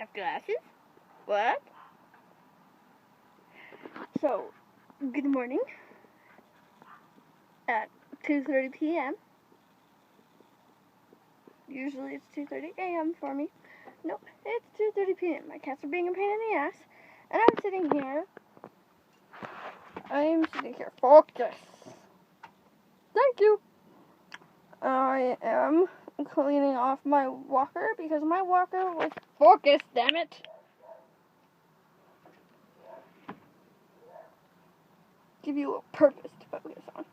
have glasses? What? So, good morning at 2:30 p.m. Usually it's 2:30 a.m. for me. Nope, it's 2:30 p.m. My cats are being a pain in the ass, and I'm sitting here. Focus. Thank you. I am cleaning off my walker because my walker was focused, damn it. Give you a purpose to focus on.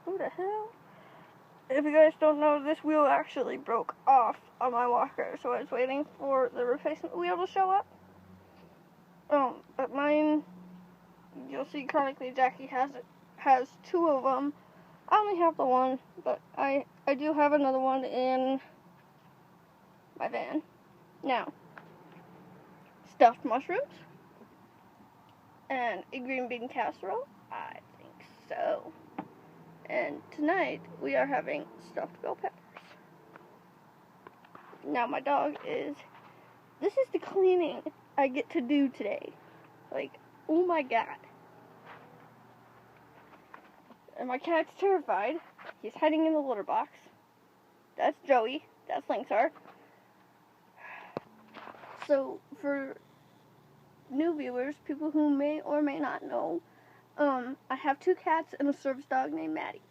Who the hell? If you guys don't know, this wheel actually broke off on my walker, so I was waiting for the replacement wheel to show up. But mine, you'll see chronically Jackie has two of them. I only have the one, but I do have another one in my van. Now, stuffed mushrooms and a green bean casserole? I think so. And tonight, we are having stuffed bell peppers. Now, my dog this is the cleaning I get to do today. Like, oh my god. And my cat's terrified. He's hiding in the litter box. That's Joey. That's Lynxar. So, for new viewers, people who may or may not know, I have two cats and a service dog named Maddie.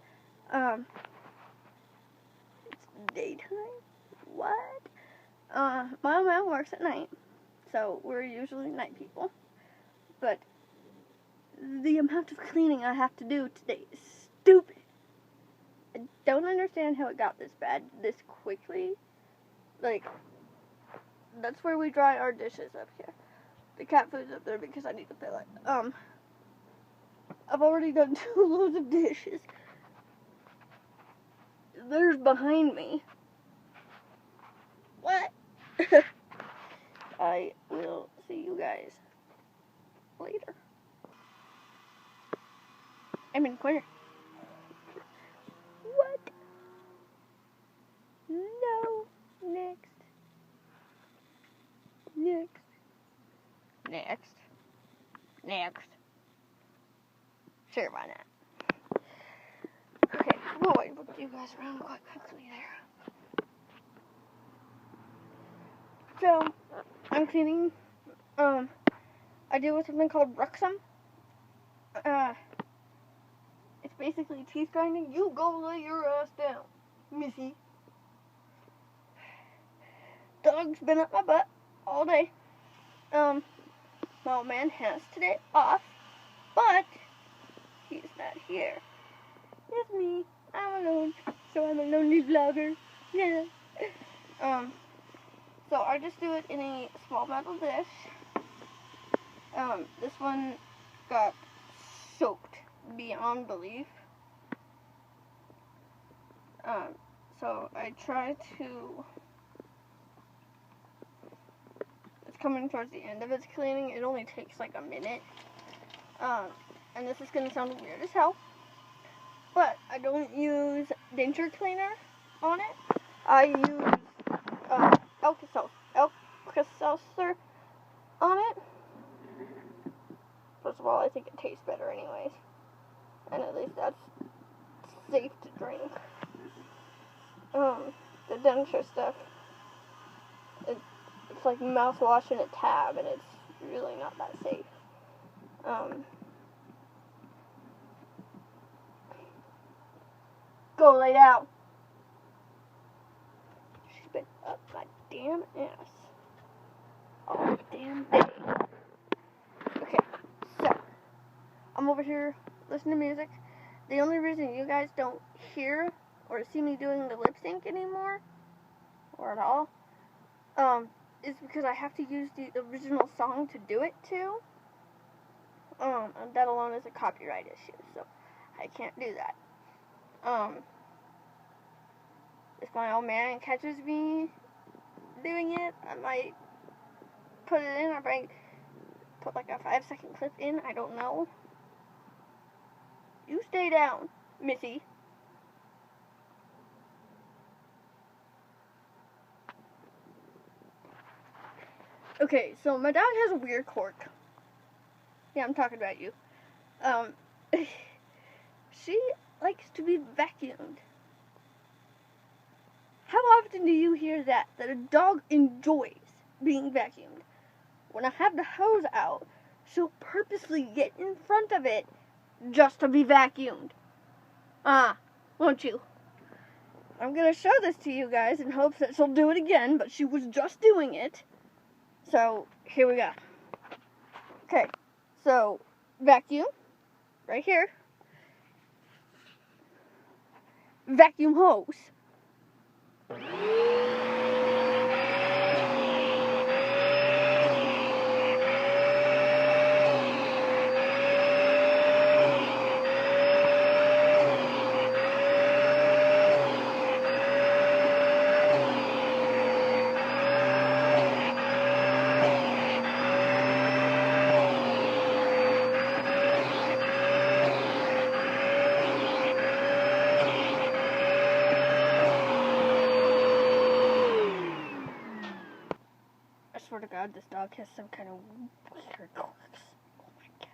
It's daytime? What? My mom works at night, so we're usually night people. But the amount of cleaning I have to do today is stupid. I don't understand how it got this bad this quickly. Like, that's where we dry our dishes up here. The cat food's up there because I need to fill it. I've already done 2 loads of dishes. There's behind me. What? I will see you guys later. I'm in the corner. What? No. Next. Sure, why not? Okay, we'll wait to put you guys around quite quickly there. So, I'm cleaning, I deal with something called bruxism. It's basically teeth grinding. You go lay your ass down, missy. Dog's been up my butt all day. My old man has today off, but he's not here. It's me. I'm alone, so I'm a lonely vlogger. Yeah. So I just do it in a small metal dish. This one got soaked beyond belief. So I try to. It's coming towards the end of its cleaning. It only takes like a minute. And this is gonna sound weird as hell, but I don't use denture cleaner on it. I use Alka-Seltzer on it. First of all, I think it tastes better anyways, and at least that's safe to drink. The denture stuff, it's like mouthwash in a tab, and it's really not that safe. Go lay down. She's been up my damn ass all damn day. Okay, so I'm over here listening to music. The only reason you guys don't hear or see me doing the lip sync anymore, or at all, is because I have to use the original song to do it to. And that alone is a copyright issue, so I can't do that. If my old man catches me doing it, I might put it in. I might put like a 5-second clip in. I don't know. You stay down, missy. Okay, so my dog has a weird quirk. Yeah, I'm talking about you. She likes to be vacuumed. How often do you hear that a dog enjoys being vacuumed? When I have the hose out, she'll purposely get in front of it just to be vacuumed. Won't you? I'm going to show this to you guys in hopes that she'll do it again, but she was just doing it. So, here we go. Okay, so, vacuum, right here. Vacuum hose. I swear to God, this dog has some kind of weird quirks. Oh my God.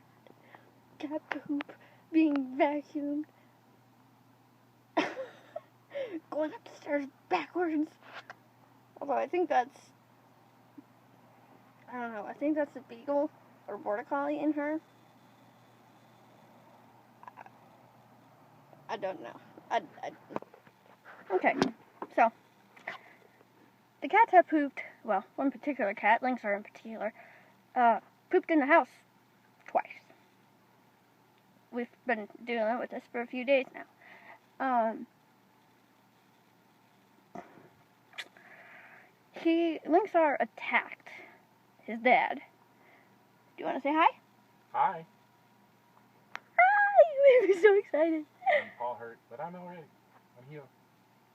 Cat poop being vacuumed. Going up the stairs backwards. Although I think that's, I don't know, I think that's a beagle or border collie in her. I don't know. Okay, so the cats have pooped. Well, one particular cat, Lynxer in particular, pooped in the house twice. We've been dealing with this for a few days now. Lynxer attacked his dad. Do you want to say hi? Hi. Hi! You made me so excited. I'm paw hurt, but I'm alright. I'm healed.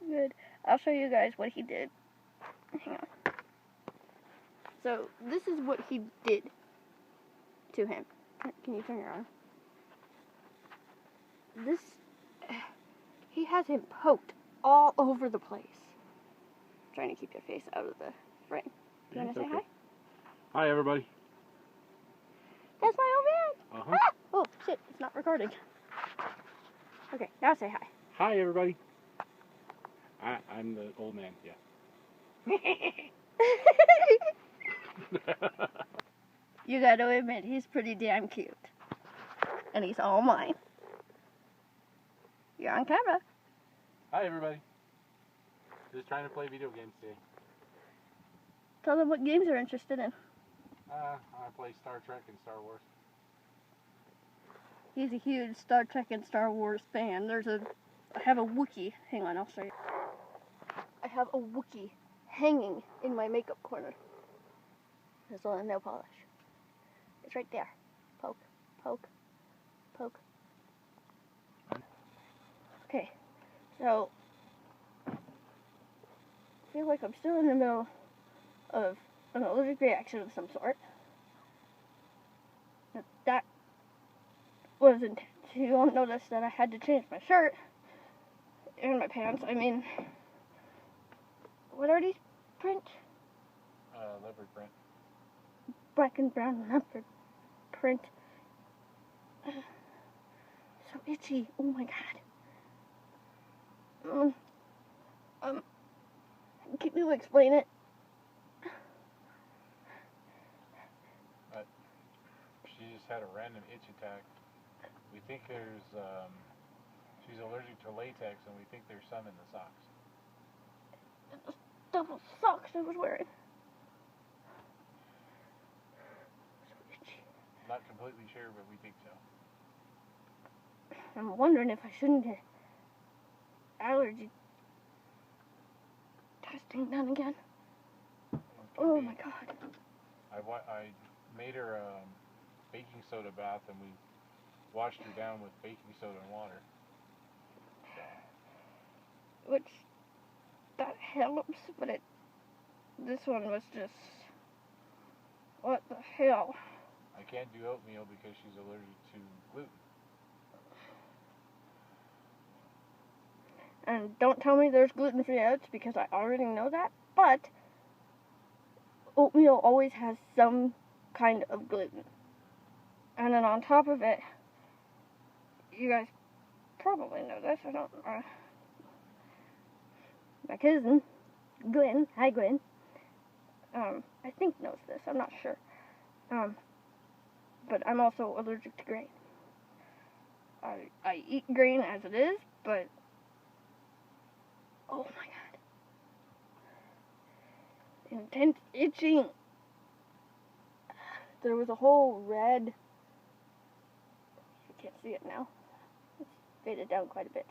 Good. I'll show you guys what he did. Hang on. So, this is what he did to him. Can you turn your arm? He has him poked all over the place. I'm trying to keep your face out of the frame. Do you want to say hi? Hi, everybody. That's my old man! Uh-huh. Ah! Oh, shit, it's not recording. Okay, now say hi. Hi, everybody. I'm the old man, yeah. You gotta admit, he's pretty damn cute. And he's all mine. You're on camera. Hi, everybody. Just trying to play video games today. Tell them what games you're interested in. I play Star Trek and Star Wars. He's a huge Star Trek and Star Wars fan. I have a Wookiee. Hang on, I'll show you. I have a Wookiee hanging in my makeup corner. There's a nail polish. It's right there. Poke, poke, poke. Okay, so I feel like I'm still in the middle of an allergic reaction of some sort. That wasn't. You won't notice that I had to change my shirt and my pants. I mean, what are these print? Leopard print. Black and brown leopard print. So itchy. Oh my God. Can you explain it? She just had a random itch attack. We think she's allergic to latex, and we think there's some in the socks. Those double socks I was wearing. So itchy. Not completely sure, but we think so. I'm wondering if I shouldn't get allergy testing done again. Oh my God. I made her a baking soda bath, and we washed her down with baking soda and water. Which, that helps, but this one was just, what the hell? I can't do oatmeal because she's allergic to gluten. And don't tell me there's gluten-free oats because I already know that, but oatmeal always has some kind of gluten. And then on top of it, you guys probably know this, I don't, my cousin, Gwen, hi Gwen, I think knows this, I'm not sure, but I'm also allergic to grain. I eat grain as it is, but, oh my god, intense itching. There was a whole red, you can't see it now, it's faded down quite a bit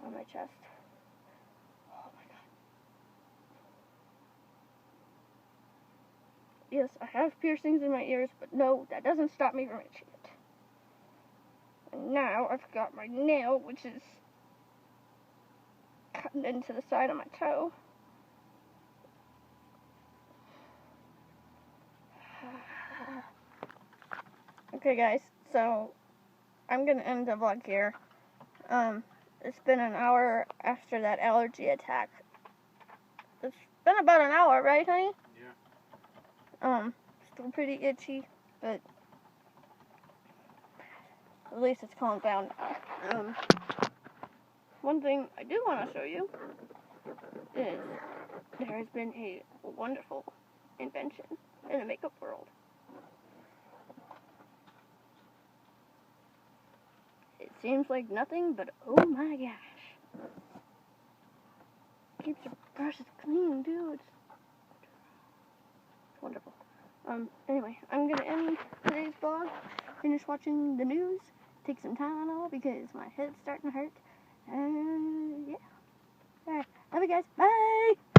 on my chest. Oh my god. Yes, I have piercings in my ears, but no, that doesn't stop me from itching it. And now I've got my nail, which is cutting into the side of my toe. Okay guys, so I'm gonna end the vlog here. It's been an hour after that allergy attack. It's been about an hour, right, honey? Yeah. Still pretty itchy, but at least it's calmed down now. One thing I do want to show you is there has been a wonderful invention in the makeup world. It seems like nothing, but oh my gosh. Keeps your brushes clean, dude. It's wonderful. Anyway, I'm gonna end today's vlog, finish watching the news, take some Tylenol because my head's starting to hurt, and yeah. Alright, love you guys, bye!